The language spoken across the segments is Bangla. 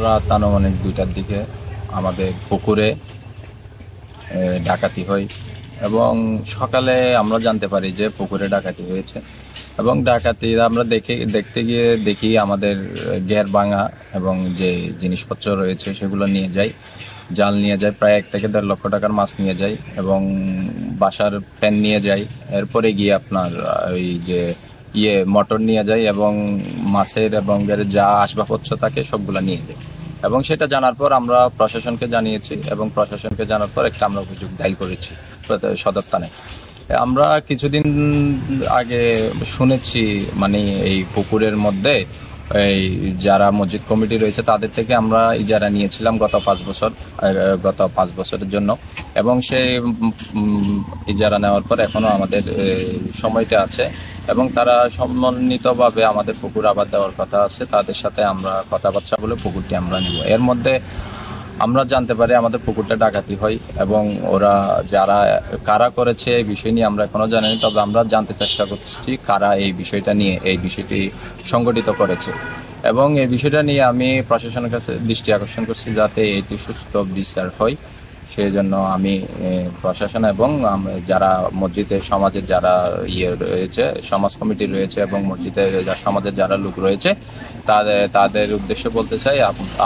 রাত আনুমানিক 2টার দিকে আমাদের পুকুরে ডাকাতি হয় এবং সকালে আমরা জানতে পারি যে পুকুরে ডাকাতি হয়েছে এবং ডাকাতি আমরা দেখতে গিয়ে দেখি আমাদের ঘের ভাঙা এবং যে জিনিসপত্র রয়েছে সেগুলো নিয়ে যাই। জাল নিয়ে যায়, প্রায় 1 থেকে 1.5 লক্ষ টাকার মাছ নিয়ে যায় এবং বাসার ফ্যান নিয়ে যাই। এরপরে গিয়ে আপনার ওই যে মোটর নিয়ে যায় এবং মাছের এবং যা আসবাবপত্র থাকে সবগুলো নিয়ে যায় এবং সেটা জানার পর আমরা প্রশাসনকে জানিয়েছি এবং প্রশাসনকে জানার পর একটা আমরা অভিযোগ দায়ের করেছি সদর থানায়। আমরা কিছুদিন আগে শুনেছি মানে এই পুকুরের মধ্যে এই যারা মসজিদ কমিটি রয়েছে তাদের থেকে আমরা ইজারা নিয়েছিলাম গত 5 বছরের জন্য এবং সেই ইজারা নেওয়ার পর এখনো আমাদের সময়টা আছে এবং তারা সমন্বিতভাবে আমাদের পুকুর আবাদ দেওয়ার কথা আছে। তাদের সাথে আমরা কথাবার্তা বলে পুকুরটি আমরা নিব। এর মধ্যে আমরা জানতে পারি আমাদের পুকুরটা ডাকাতি হয় এবং ওরা কারা করেছে এই বিষয় নিয়ে আমরা এখনো জানিনি, তবে আমরা জানতে চেষ্টা করছি কারা এই বিষয়টি সংগঠিত করেছে এবং এই বিষয়টা নিয়ে আমি প্রশাসনের কাছে দৃষ্টি আকর্ষণ করছি যাতে এটি সুস্থ বিচার হয়। সেই জন্য আমি প্রশাসন এবং যারা মসজিদের সমাজের যারা রয়েছে, সমাজ কমিটি রয়েছে এবং মসজিদের সমাজের যারা লোক রয়েছে তাদের উদ্দেশ্য বলতে চাই,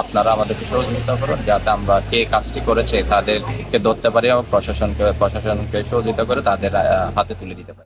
আপনারা আমাদেরকে সহযোগিতা করুন যাতে আমরা কে কাজটি করেছে তাদেরকে ধরতে পারি এবং প্রশাসনকে সহযোগিতা করে তাদের হাতে তুলে দিতে পারি।